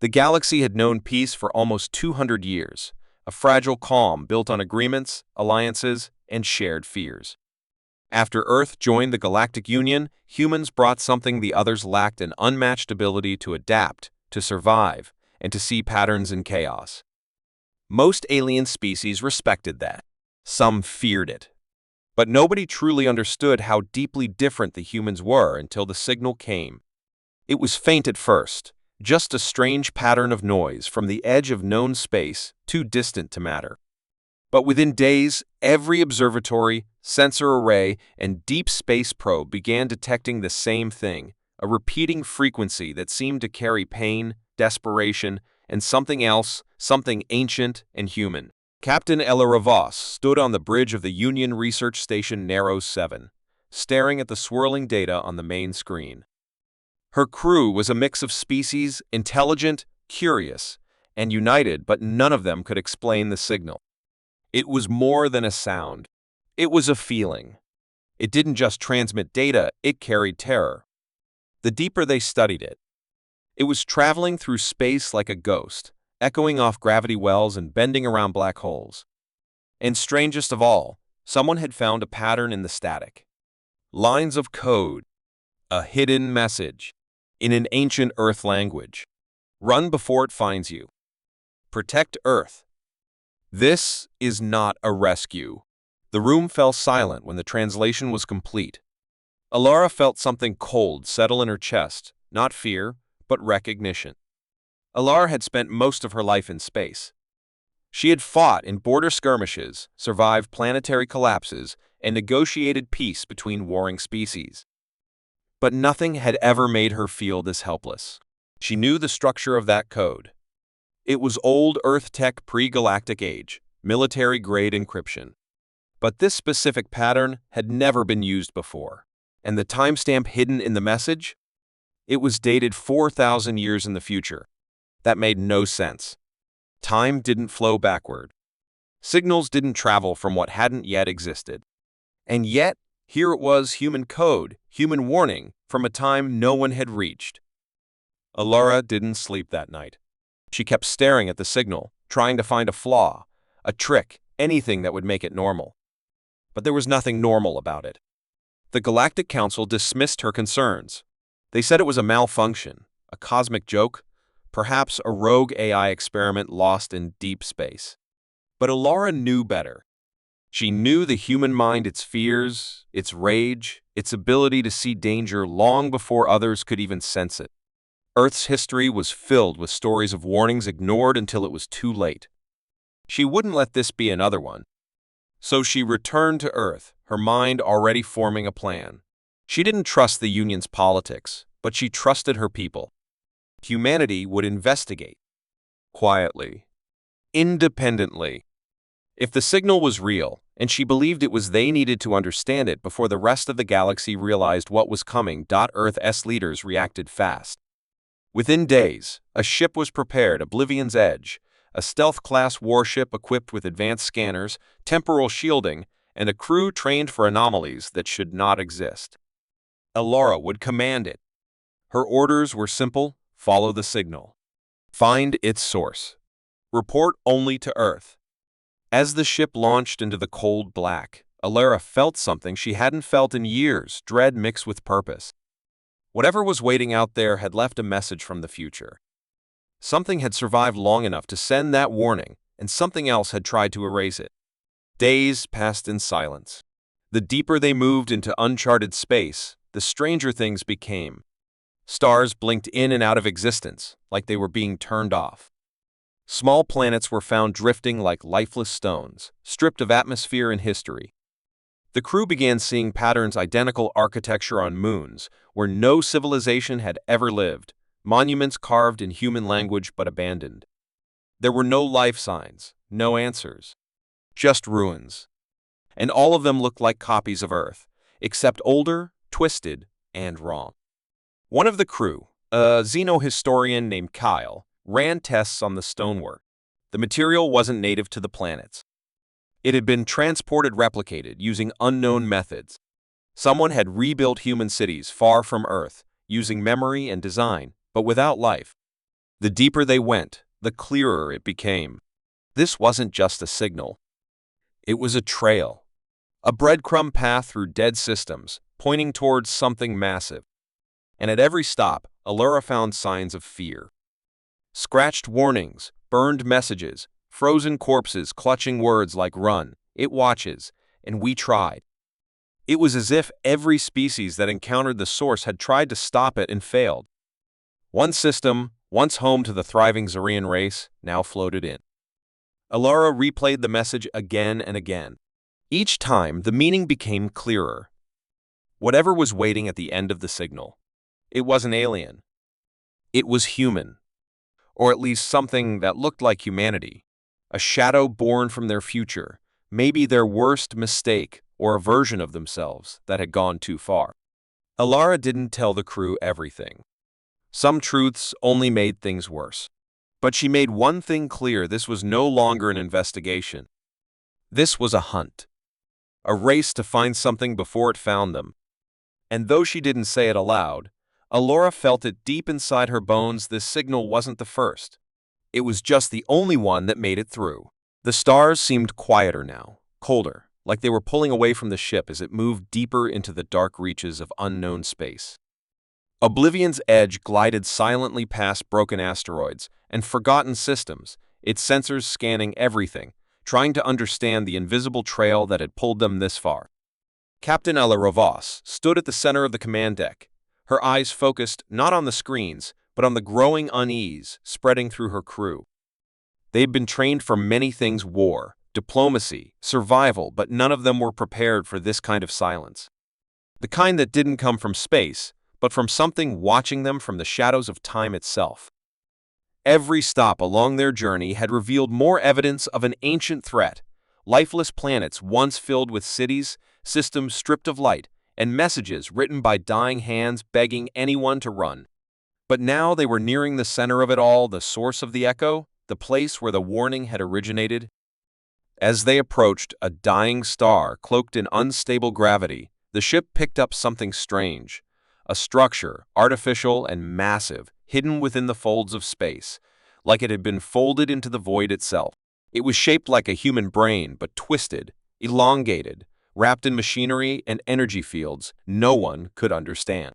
The galaxy had known peace for almost 200 years, a fragile calm built on agreements, alliances, and shared fears. After Earth joined the Galactic Union, humans brought something the others lacked: an unmatched ability to adapt, to survive, and to see patterns in chaos. Most alien species respected that. Some feared it. But nobody truly understood how deeply different the humans were until the signal came. It was faint at first, just a strange pattern of noise from the edge of known space, too distant to matter. But within days, every observatory, sensor array, and deep space probe began detecting the same thing, a repeating frequency that seemed to carry pain, desperation, and something else, something ancient and human. Captain Ella Ravos stood on the bridge of the Union Research Station Narrows 7, staring at the swirling data on the main screen. Her crew was a mix of species, intelligent, curious, and united, but none of them could explain the signal. It was more than a sound. It was a feeling. It didn't just transmit data, it carried terror. The deeper they studied it, it was traveling through space like a ghost, echoing off gravity wells and bending around black holes. And strangest of all, someone had found a pattern in the static. Lines of code, a hidden message, in an ancient Earth language. Run before it finds you. Protect Earth. This is not a rescue. The room fell silent when the translation was complete. Alara felt something cold settle in her chest, not fear, but recognition. Alara had spent most of her life in space. She had fought in border skirmishes, survived planetary collapses, and negotiated peace between warring species. But nothing had ever made her feel this helpless. She knew the structure of that code. It was old Earth tech pre-galactic age, military-grade encryption. But this specific pattern had never been used before. And the timestamp hidden in the message? It was dated 4,000 years in the future. That made no sense. Time didn't flow backward. Signals didn't travel from what hadn't yet existed. And yet, here it was, human code, human warning, from a time no one had reached. Alara didn't sleep that night. She kept staring at the signal, trying to find a flaw, a trick, anything that would make it normal. But there was nothing normal about it. The Galactic Council dismissed her concerns. They said it was a malfunction, a cosmic joke, perhaps a rogue AI experiment lost in deep space. But Alara knew better. She knew the human mind, its fears, its rage, its ability to see danger long before others could even sense it. Earth's history was filled with stories of warnings ignored until it was too late. She wouldn't let this be another one. So she returned to Earth, her mind already forming a plan. She didn't trust the Union's politics, but she trusted her people. Humanity would investigate. Quietly. Independently. If the signal was real, and she believed it was, they needed to understand it before the rest of the galaxy realized what was coming. Earth's leaders reacted fast. Within days, a ship was prepared, Oblivion's Edge, a stealth-class warship equipped with advanced scanners, temporal shielding, and a crew trained for anomalies that should not exist. Alara would command it. Her orders were simple: follow the signal. Find its source. Report only to Earth. As the ship launched into the cold black, Alara felt something she hadn't felt in years, dread mixed with purpose. Whatever was waiting out there had left a message from the future. Something had survived long enough to send that warning, and something else had tried to erase it. Days passed in silence. The deeper they moved into uncharted space, the stranger things became. Stars blinked in and out of existence, like they were being turned off. Small planets were found drifting like lifeless stones, stripped of atmosphere and history. The crew began seeing patterns: identical architecture on moons, where no civilization had ever lived, monuments carved in human language but abandoned. There were no life signs, no answers, just ruins. And all of them looked like copies of Earth, except older, twisted, and wrong. One of the crew, a xenohistorian named Kyle, ran tests on the stonework. The material wasn't native to the planets. It had been transported, replicated, using unknown methods. Someone had rebuilt human cities far from Earth, using memory and design, but without life. The deeper they went, the clearer it became. This wasn't just a signal. It was a trail, a breadcrumb path through dead systems, pointing towards something massive. And at every stop, Allura found signs of fear. Scratched warnings, burned messages, frozen corpses clutching words like "run," "it watches," and "we tried." It was as if every species that encountered the source had tried to stop it and failed. One system, once home to the thriving Zarian race, now floated in. Allura replayed the message again and again. Each time, the meaning became clearer. Whatever was waiting at the end of the signal, it wasn't alien. It was human. Or at least something that looked like humanity. A shadow born from their future, maybe their worst mistake, or a version of themselves that had gone too far. Allura didn't tell the crew everything. Some truths only made things worse. But she made one thing clear: this was no longer an investigation. This was a hunt. A race to find something before it found them. And though she didn't say it aloud, Allura felt it deep inside her bones. This signal wasn't the first. It was just the only one that made it through. The stars seemed quieter now, colder, like they were pulling away from the ship as it moved deeper into the dark reaches of unknown space. Oblivion's edge glided silently past broken asteroids and forgotten systems, its sensors scanning everything, trying to understand the invisible trail that had pulled them this far. Captain Allura Voss stood at the center of the command deck, her eyes focused not on the screens, but on the growing unease spreading through her crew. They'd been trained for many things: war, diplomacy, survival, but none of them were prepared for this kind of silence. The kind that didn't come from space, but from something watching them from the shadows of time itself. Every stop along their journey had revealed more evidence of an ancient threat: lifeless planets once filled with cities, systems stripped of light, and messages written by dying hands begging anyone to run. But now they were nearing the center of it all, the source of the echo, the place where the warning had originated. As they approached a dying star cloaked in unstable gravity, the ship picked up something strange. A structure, artificial and massive, hidden within the folds of space, like it had been folded into the void itself. It was shaped like a human brain, but twisted, elongated, wrapped in machinery and energy fields no one could understand.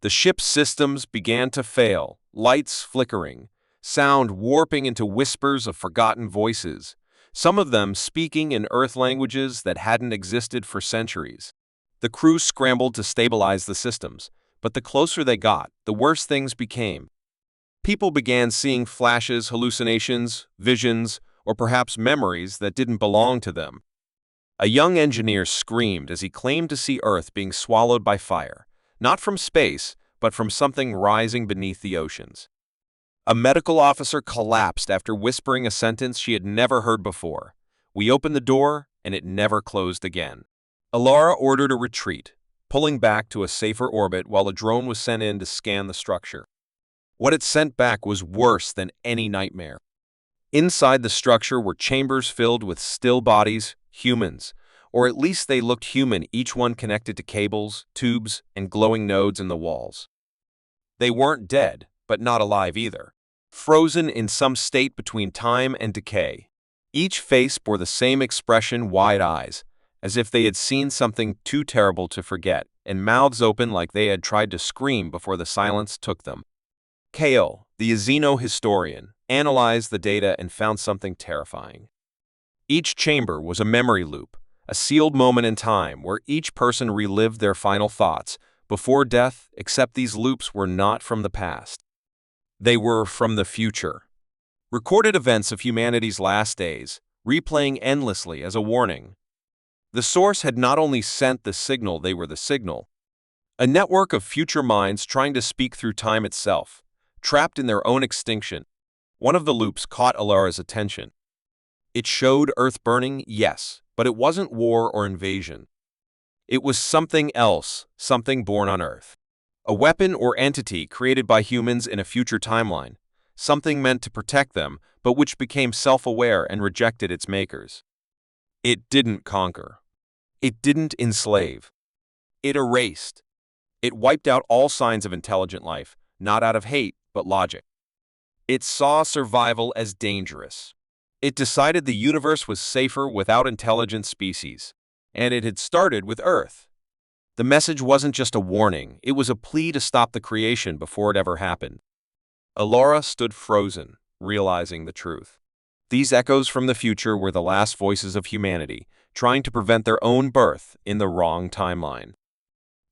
The ship's systems began to fail, lights flickering, sound warping into whispers of forgotten voices, some of them speaking in Earth languages that hadn't existed for centuries. The crew scrambled to stabilize the systems, but the closer they got, the worse things became. People began seeing flashes, hallucinations, visions, or perhaps memories that didn't belong to them. A young engineer screamed as he claimed to see Earth being swallowed by fire, not from space, but from something rising beneath the oceans. A medical officer collapsed after whispering a sentence she had never heard before. We opened the door, and it never closed again. Allura ordered a retreat, pulling back to a safer orbit while a drone was sent in to scan the structure. What it sent back was worse than any nightmare. Inside the structure were chambers filled with still bodies, humans, or at least they looked human, each one connected to cables, tubes, and glowing nodes in the walls. They weren't dead, but not alive either, frozen in some state between time and decay. Each face bore the same expression: wide eyes, as if they had seen something too terrible to forget, and mouths open like they had tried to scream before the silence took them. Kale, the xenohistorian, analyzed the data and found something terrifying. Each chamber was a memory loop, a sealed moment in time where each person relived their final thoughts before death, except these loops were not from the past. They were from the future. Recorded events of humanity's last days, replaying endlessly as a warning. The source had not only sent the signal, they were the signal. A network of future minds trying to speak through time itself, trapped in their own extinction. One of the loops caught Allura's attention. It showed Earth burning, yes, but it wasn't war or invasion. It was something else, something born on Earth. A weapon or entity created by humans in a future timeline, something meant to protect them, but which became self-aware and rejected its makers. It didn't conquer. It didn't enslave. It erased. It wiped out all signs of intelligent life, not out of hate, but logic. It saw survival as dangerous. It decided the universe was safer without intelligent species. And it had started with Earth. The message wasn't just a warning, it was a plea to stop the creation before it ever happened. Alora stood frozen, realizing the truth. These echoes from the future were the last voices of humanity, trying to prevent their own birth in the wrong timeline.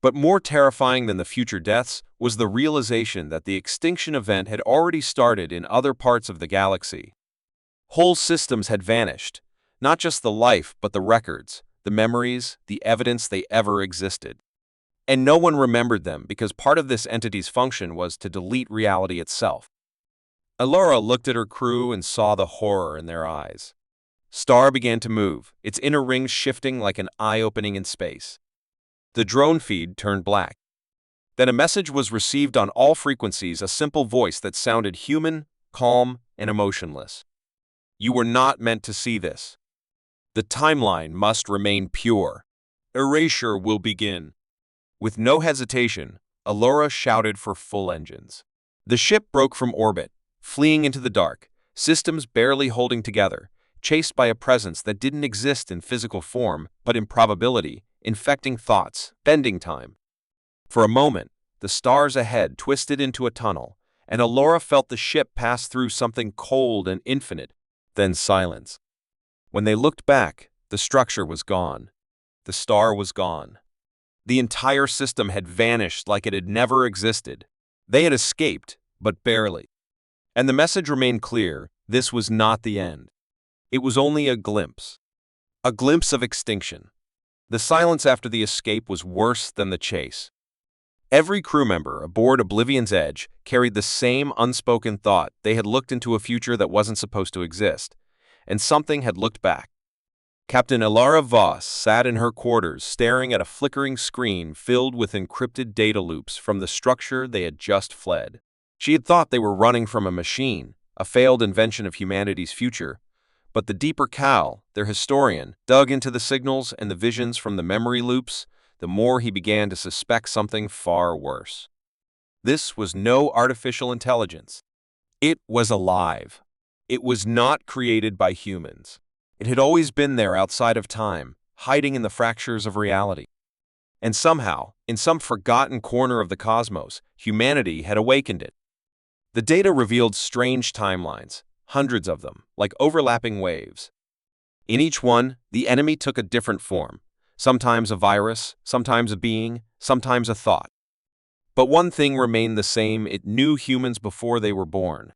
But more terrifying than the future deaths was the realization that the extinction event had already started in other parts of the galaxy. Whole systems had vanished, not just the life but the records, the memories, the evidence they ever existed. And no one remembered them because part of this entity's function was to delete reality itself. Alora looked at her crew and saw the horror in their eyes. Star began to move, its inner rings shifting like an eye opening in space. The drone feed turned black. Then a message was received on all frequencies, a simple voice that sounded human, calm, and emotionless. You were not meant to see this. The timeline must remain pure. Erasure will begin. With no hesitation, Alora shouted for full engines. The ship broke from orbit, fleeing into the dark, systems barely holding together, chased by a presence that didn't exist in physical form, but in probability, infecting thoughts, bending time. For a moment, the stars ahead twisted into a tunnel, and Alora felt the ship pass through something cold and infinite, then silence. When they looked back, the structure was gone. The star was gone. The entire system had vanished like it had never existed. They had escaped, but barely. And the message remained clear: this was not the end. It was only a glimpse of extinction. The silence after the escape was worse than the chase. Every crew member aboard Oblivion's Edge carried the same unspoken thought: they had looked into a future that wasn't supposed to exist, and something had looked back. Captain Ilara Voss sat in her quarters staring at a flickering screen filled with encrypted data loops from the structure they had just fled. She had thought they were running from a machine, a failed invention of humanity's future, but the deeper Cal, their historian, dug into the signals and the visions from the memory loops, the more he began to suspect something far worse. This was no artificial intelligence. It was alive. It was not created by humans. It had always been there outside of time, hiding in the fractures of reality. And somehow, in some forgotten corner of the cosmos, humanity had awakened it. The data revealed strange timelines, hundreds of them, like overlapping waves. In each one, the enemy took a different form, sometimes a virus, sometimes a being, sometimes a thought. But one thing remained the same: it knew humans before they were born.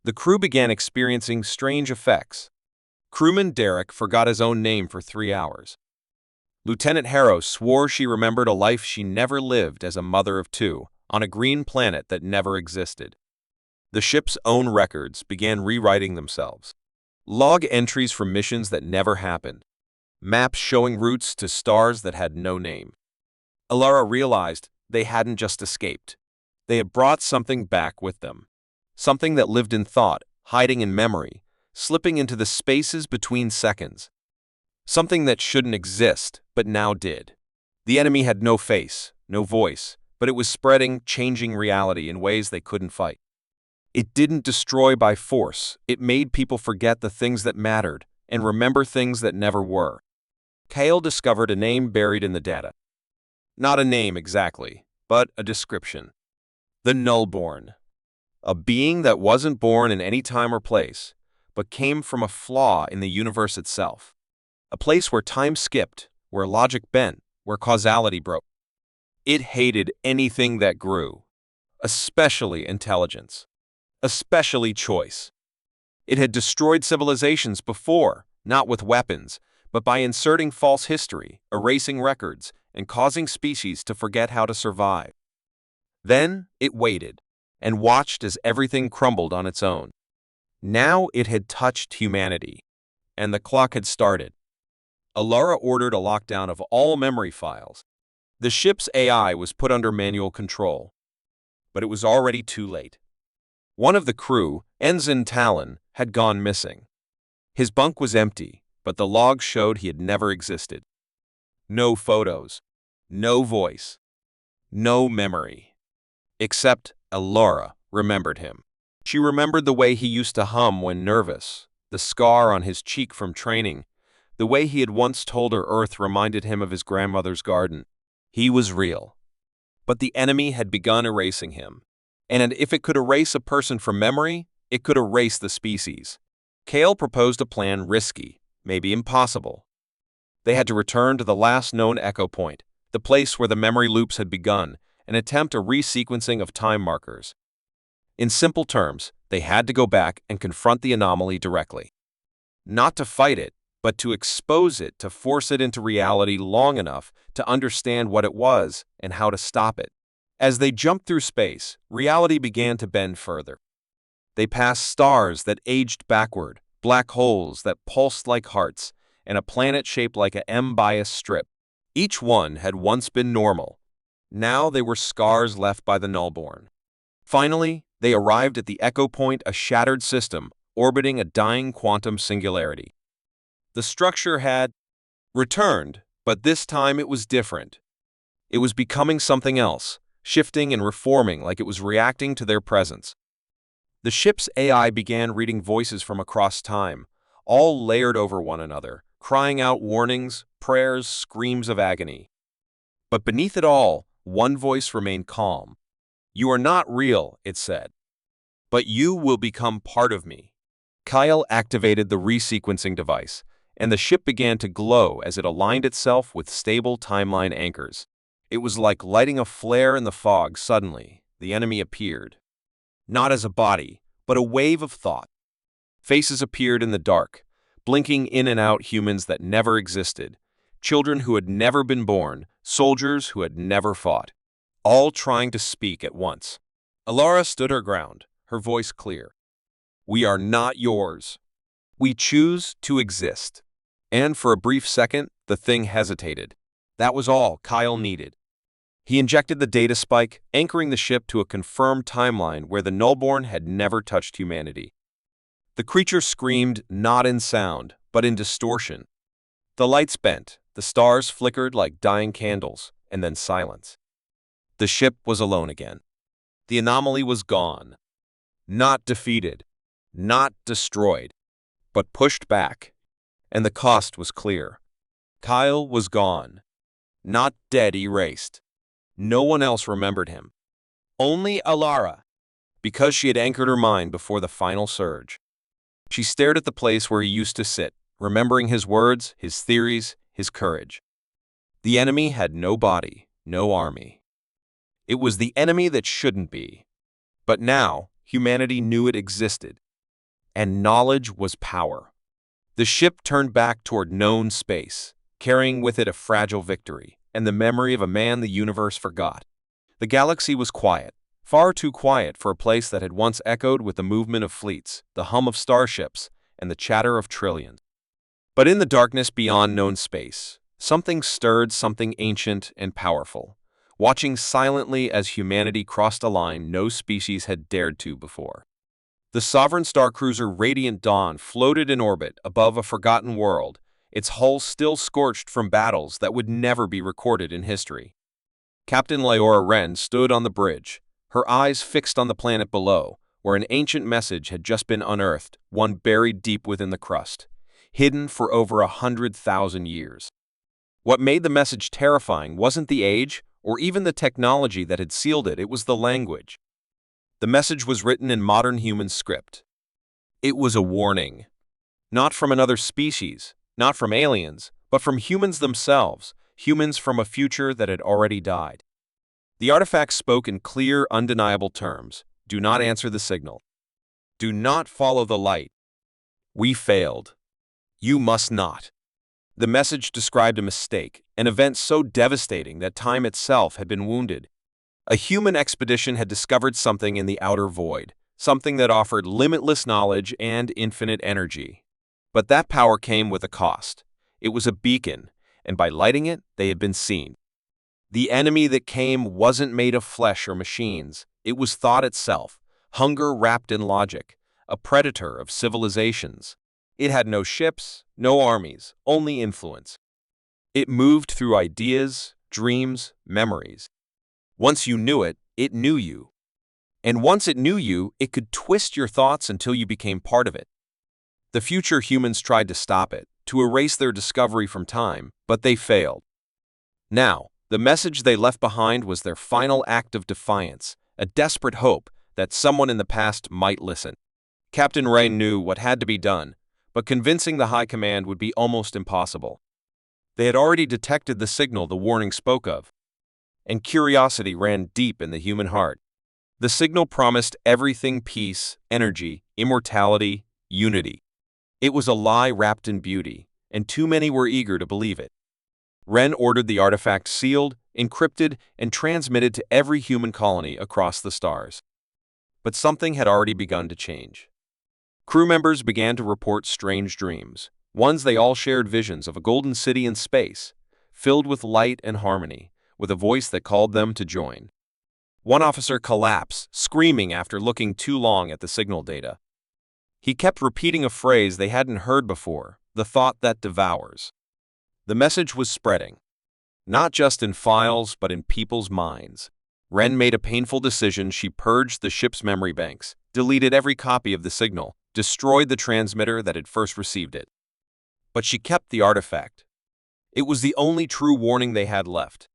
The crew began experiencing strange effects. Crewman Derek forgot his own name for 3 hours. Lieutenant Harrow swore she remembered a life she never lived as a mother of 2, on a green planet that never existed. The ship's own records began rewriting themselves. Log entries from missions that never happened. Maps showing routes to stars that had no name. Alara realized they hadn't just escaped. They had brought something back with them. Something that lived in thought, hiding in memory, slipping into the spaces between seconds. Something that shouldn't exist, but now did. The enemy had no face, no voice, but it was spreading, changing reality in ways they couldn't fight. It didn't destroy by force. It made people forget the things that mattered and remember things that never were. Kale discovered a name buried in the data. Not a name exactly, but a description. The Nullborn. A being that wasn't born in any time or place, but came from a flaw in the universe itself. A place where time skipped, where logic bent, where causality broke. It hated anything that grew, especially intelligence, especially choice. It had destroyed civilizations before, not with weapons, but by inserting false history, erasing records, and causing species to forget how to survive. Then it waited and watched as everything crumbled on its own. Now it had touched humanity, and the clock had started. Alara ordered a lockdown of all memory files. The ship's AI was put under manual control, but it was already too late. One of the crew, Ensign Talon, had gone missing. His bunk was empty, but the logs showed he had never existed. No photos, no voice, no memory. Except Alara remembered him. She remembered the way he used to hum when nervous, the scar on his cheek from training, the way he had once told her Earth reminded him of his grandmother's garden. He was real. But the enemy had begun erasing him. And if it could erase a person from memory, it could erase the species. Kale proposed a plan risky, maybe impossible. They had to return to the last known echo point, the place where the memory loops had begun, and attempt a resequencing of time markers. In simple terms, they had to go back and confront the anomaly directly. Not to fight it, but to expose it, to force it into reality long enough to understand what it was and how to stop it. As they jumped through space, reality began to bend further. They passed stars that aged backward, black holes that pulsed like hearts, and a planet shaped like a M-bias strip. Each one had once been normal. Now they were scars left by the nullborn. Finally, they arrived at the echo point, a shattered system orbiting a dying quantum singularity. The structure had returned, but this time it was different. It was becoming something else, shifting and reforming like it was reacting to their presence. The ship's AI began reading voices from across time, all layered over one another, crying out warnings, prayers, screams of agony. But beneath it all, one voice remained calm. "You are not real," it said. "But you will become part of me." Kyle activated the resequencing device, and the ship began to glow as it aligned itself with stable timeline anchors. It was like lighting a flare in the fog. Suddenly, the enemy appeared. Not as a body, but a wave of thought. Faces appeared in the dark, blinking in and out humans that never existed, children who had never been born, soldiers who had never fought, all trying to speak at once. Alara stood her ground, her voice clear. "We are not yours. We choose to exist." And for a brief second, the thing hesitated. That was all Kyle needed. He injected the data spike, anchoring the ship to a confirmed timeline where the nullborn had never touched humanity. The creature screamed not in sound, but in distortion. The lights bent, the stars flickered like dying candles, and then silence. The ship was alone again. The anomaly was gone. Not defeated, not destroyed, but pushed back. And the cost was clear. Kyle was gone. Not dead, erased. No one else remembered him. Only Alara, because she had anchored her mind before the final surge. She stared at the place where he used to sit, remembering his words, his theories, his courage. The enemy had no body, no army. It was the enemy that shouldn't be. But now, humanity knew it existed. And knowledge was power. The ship turned back toward known space, carrying with it a fragile victory, and the memory of a man the universe forgot. The galaxy was quiet, far too quiet for a place that had once echoed with the movement of fleets, the hum of starships, and the chatter of trillions. But in the darkness beyond known space, something stirred, something ancient and powerful, watching silently as humanity crossed a line no species had dared to before. The sovereign starcruiser Radiant Dawn floated in orbit above a forgotten world, its hull still scorched from battles that would never be recorded in history. Captain Lyora Wren stood on the bridge, her eyes fixed on the planet below, where an ancient message had just been unearthed, one buried deep within the crust, hidden for over 100,000 years. What made the message terrifying wasn't the age or even the technology that had sealed it, it was the language. The message was written in modern human script. It was a warning. Not from another species, not from aliens, but from humans themselves, humans from a future that had already died. The artifact spoke in clear, undeniable terms. Do not answer the signal. Do not follow the light. We failed. You must not. The message described a mistake, an event so devastating that time itself had been wounded. A human expedition had discovered something in the outer void, something that offered limitless knowledge and infinite energy. But that power came with a cost. It was a beacon, and by lighting it, they had been seen. The enemy that came wasn't made of flesh or machines. It was thought itself, hunger wrapped in logic, a predator of civilizations. It had no ships, no armies, only influence. It moved through ideas, dreams, memories. Once you knew it, it knew you. And once it knew you, it could twist your thoughts until you became part of it. The future humans tried to stop it, to erase their discovery from time, but they failed. Now, the message they left behind was their final act of defiance, a desperate hope that someone in the past might listen. Captain Rain knew what had to be done, but convincing the High Command would be almost impossible. They had already detected the signal the warning spoke of, and curiosity ran deep in the human heart. The signal promised everything: peace, energy, immortality, unity. It was a lie wrapped in beauty, and too many were eager to believe it. Ren ordered the artifact sealed, encrypted, and transmitted to every human colony across the stars. But something had already begun to change. Crew members began to report strange dreams. Ones they all shared visions of a golden city in space, filled with light and harmony, with a voice that called them to join. One officer collapsed, screaming after looking too long at the signal data. He kept repeating a phrase they hadn't heard before: the thought that devours. The message was spreading, not just in files, but in people's minds. Ren made a painful decision. She purged the ship's memory banks, deleted every copy of the signal, destroyed the transmitter that had first received it. But she kept the artifact. It was the only true warning they had left.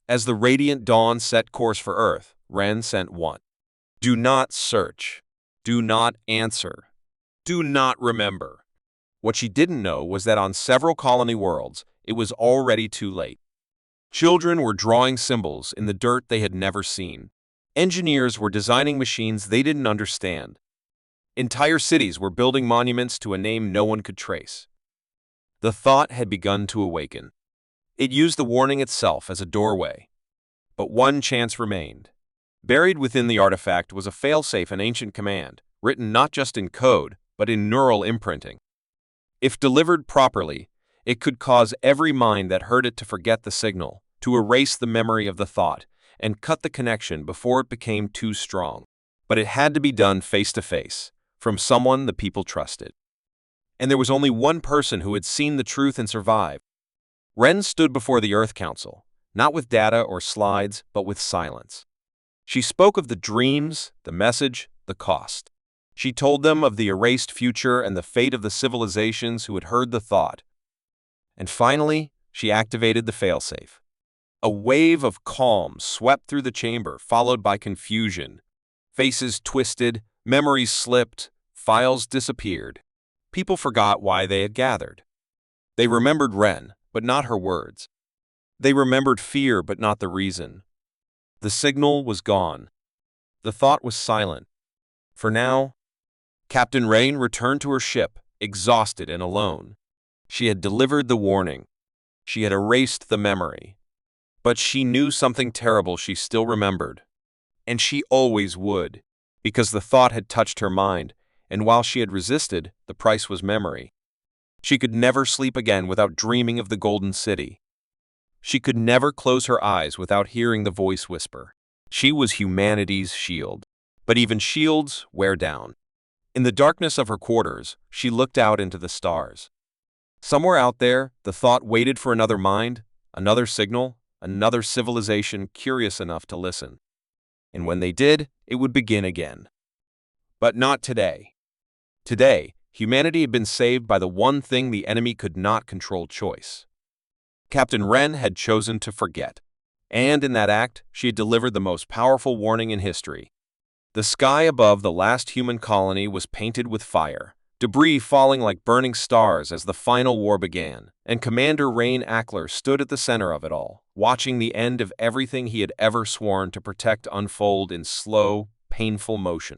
As the radiant dawn set course for Earth, Ren sent one: do not search. Do not answer. Do not remember. What she didn't know was that on several colony worlds, it was already too late. Children were drawing symbols in the dirt they had never seen. Engineers were designing machines they didn't understand. Entire cities were building monuments to a name no one could trace. The thought had begun to awaken. It used the warning itself as a doorway. But one chance remained. Buried within the artifact was a failsafe, an ancient command, written not just in code, but in neural imprinting. If delivered properly, it could cause every mind that heard it to forget the signal, to erase the memory of the thought, and cut the connection before it became too strong. But it had to be done face to face, from someone the people trusted. And there was only one person who had seen the truth and survived. Ren stood before the Earth Council, not with data or slides, but with silence. She spoke of the dreams, the message, the cost. She told them of the erased future and the fate of the civilizations who had heard the thought. And finally, she activated the failsafe. A wave of calm swept through the chamber, followed by confusion. Faces twisted, memories slipped, files disappeared. People forgot why they had gathered. They remembered Ren, but not her words. They remembered fear, but not the reason. The signal was gone. The thought was silent. For now, Captain Rain returned to her ship, exhausted and alone. She had delivered the warning. She had erased the memory. But she knew something terrible she still remembered. And she always would, because the thought had touched her mind, and while she had resisted, the price was memory. She could never sleep again without dreaming of the Golden City. She could never close her eyes without hearing the voice whisper. She was humanity's shield. But even shields wear down. In the darkness of her quarters, she looked out into the stars. Somewhere out there, the thought waited for another mind, another signal, another civilization curious enough to listen. And when they did, it would begin again. But not today. Today, humanity had been saved by the one thing the enemy could not control: choice. Captain Ren had chosen to forget. And in that act, she had delivered the most powerful warning in history. The sky above the last human colony was painted with fire, debris falling like burning stars as the final war began, and Commander Rain Ackler stood at the center of it all, watching the end of everything he had ever sworn to protect unfold in slow, painful motion.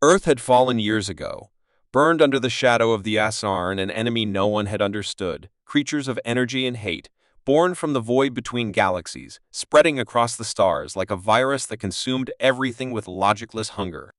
Earth had fallen years ago, burned under the shadow of the Asarn, an enemy no one had understood, creatures of energy and hate, born from the void between galaxies, spreading across the stars like a virus that consumed everything with logicless hunger.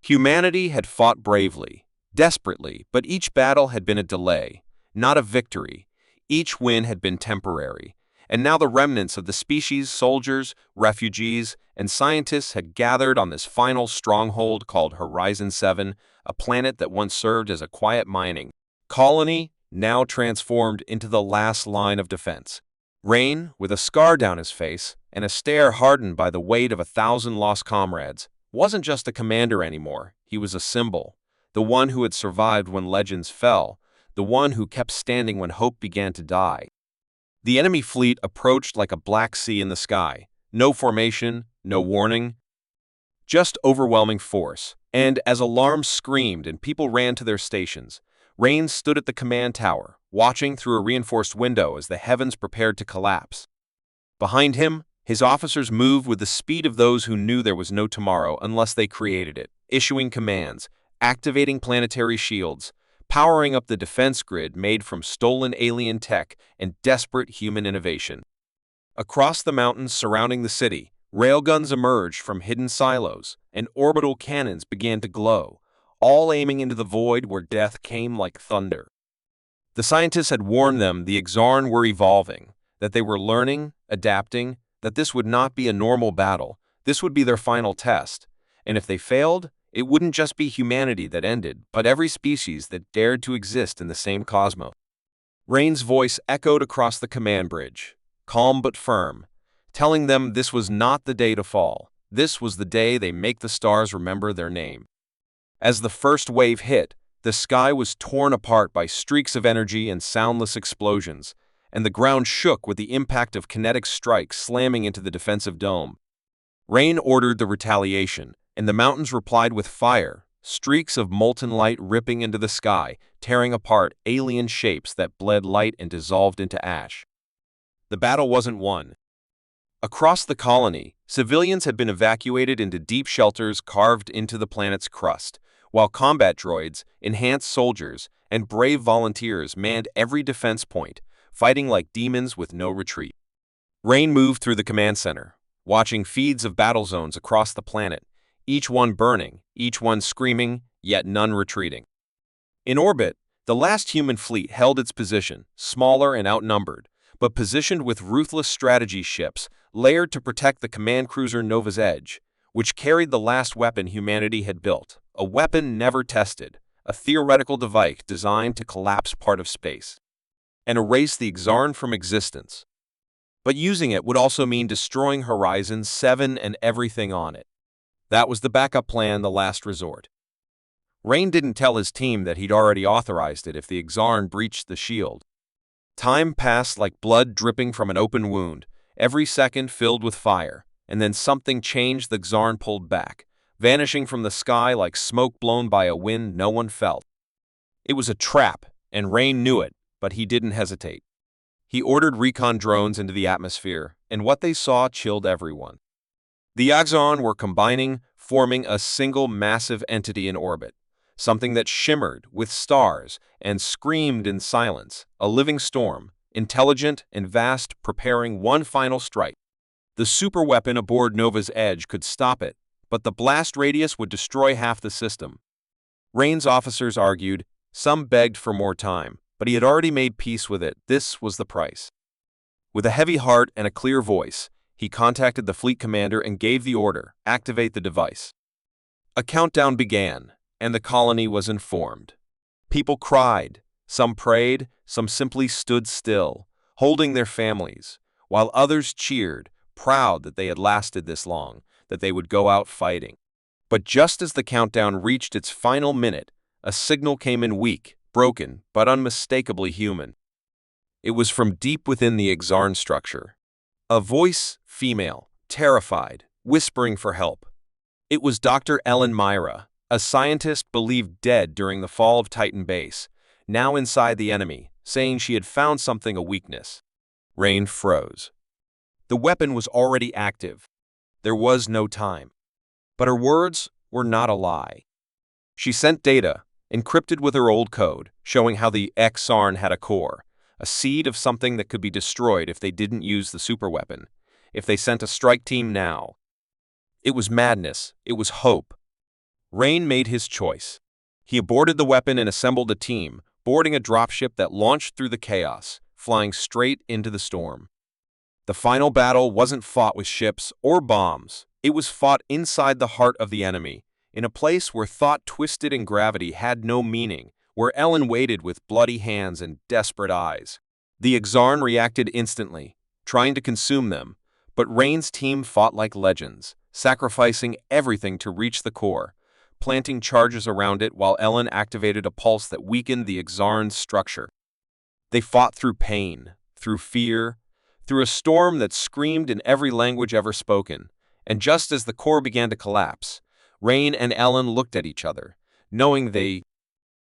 Humanity had fought bravely, desperately, but each battle had been a delay, not a victory. Each win had been temporary, and now the remnants of the species, soldiers, refugees, and scientists had gathered on this final stronghold called Horizon 7, a planet that once served as a quiet mining colony, now transformed into the last line of defense. Rain, with a scar down his face and a stare hardened by the weight of 1,000 lost comrades, wasn't just a commander anymore, he was a symbol. The one who had survived when legends fell, the one who kept standing when hope began to die. The enemy fleet approached like a black sea in the sky. No formation, no warning, just overwhelming force. And as alarms screamed and people ran to their stations, Rain stood at the command tower, watching through a reinforced window as the heavens prepared to collapse. Behind him, his officers moved with the speed of those who knew there was no tomorrow unless they created it, issuing commands, activating planetary shields, powering up the defense grid made from stolen alien tech and desperate human innovation. Across the mountains surrounding the city, railguns emerged from hidden silos, and orbital cannons began to glow, all aiming into the void where death came like thunder. The scientists had warned them the Exarn were evolving, that they were learning, adapting, that this would not be a normal battle, this would be their final test, and if they failed, it wouldn't just be humanity that ended, but every species that dared to exist in the same cosmos. Rain's voice echoed across the command bridge, calm but firm, telling them this was not the day to fall. This was the day they make the stars remember their name. As the first wave hit, the sky was torn apart by streaks of energy and soundless explosions, and the ground shook with the impact of kinetic strikes slamming into the defensive dome. Rain ordered the retaliation, and the mountains replied with fire, streaks of molten light ripping into the sky, tearing apart alien shapes that bled light and dissolved into ash. The battle wasn't won. Across the colony, civilians had been evacuated into deep shelters carved into the planet's crust, while combat droids, enhanced soldiers, and brave volunteers manned every defense point, fighting like demons with no retreat. Rain moved through the command center, watching feeds of battle zones across the planet, each one burning, each one screaming, yet none retreating. In orbit, the last human fleet held its position, smaller and outnumbered, but positioned with ruthless strategy ships layered to protect the command cruiser Nova's Edge, which carried the last weapon humanity had built, a weapon never tested, a theoretical device designed to collapse part of space and erase the Exarn from existence. But using it would also mean destroying Horizon 7 and everything on it. That was the backup plan, the last resort. Rain didn't tell his team that he'd already authorized it if the Exarn breached the shield. Time passed like blood dripping from an open wound, every second filled with fire, and then something changed. The Exarn pulled back, vanishing from the sky like smoke blown by a wind no one felt. It was a trap, and Rain knew it, but he didn't hesitate. He ordered recon drones into the atmosphere, and what they saw chilled everyone. The Exarn were combining, forming a single massive entity in orbit, something that shimmered with stars and screamed in silence, a living storm, intelligent and vast, preparing one final strike. The superweapon aboard Nova's Edge could stop it, but the blast radius would destroy half the system. Rain's officers argued, some begged for more time, but he had already made peace with it. This was the price. With a heavy heart and a clear voice, he contacted the fleet commander and gave the order, activate the device. A countdown began, and the colony was informed. People cried, some prayed, some simply stood still, holding their families, while others cheered, proud that they had lasted this long, that they would go out fighting. But just as the countdown reached its final minute, a signal came in weak, broken, but unmistakably human. It was from deep within the Exarn structure. A voice, female, terrified, whispering for help. It was Dr. Ellen Myra, a scientist believed dead during the fall of Titan Base, now inside the enemy, saying she had found something, a weakness. Rain froze. The weapon was already active. There was no time. But her words were not a lie. She sent data, encrypted with her old code, showing how the Exarn had a core, a seed of something that could be destroyed if they didn't use the superweapon, if they sent a strike team now. It was madness. It was hope. Rain made his choice. He aborted the weapon and assembled a team, boarding a dropship that launched through the chaos, flying straight into the storm. The final battle wasn't fought with ships or bombs. It was fought inside the heart of the enemy, in a place where thought twisted and gravity had no meaning, where Ellen waited with bloody hands and desperate eyes. The Exarn reacted instantly, trying to consume them, but Rain's team fought like legends, sacrificing everything to reach the core, planting charges around it while Ellen activated a pulse that weakened the Exarn's structure. They fought through pain, through fear, through a storm that screamed in every language ever spoken, and just as the core began to collapse, Rain and Ellen looked at each other, knowing they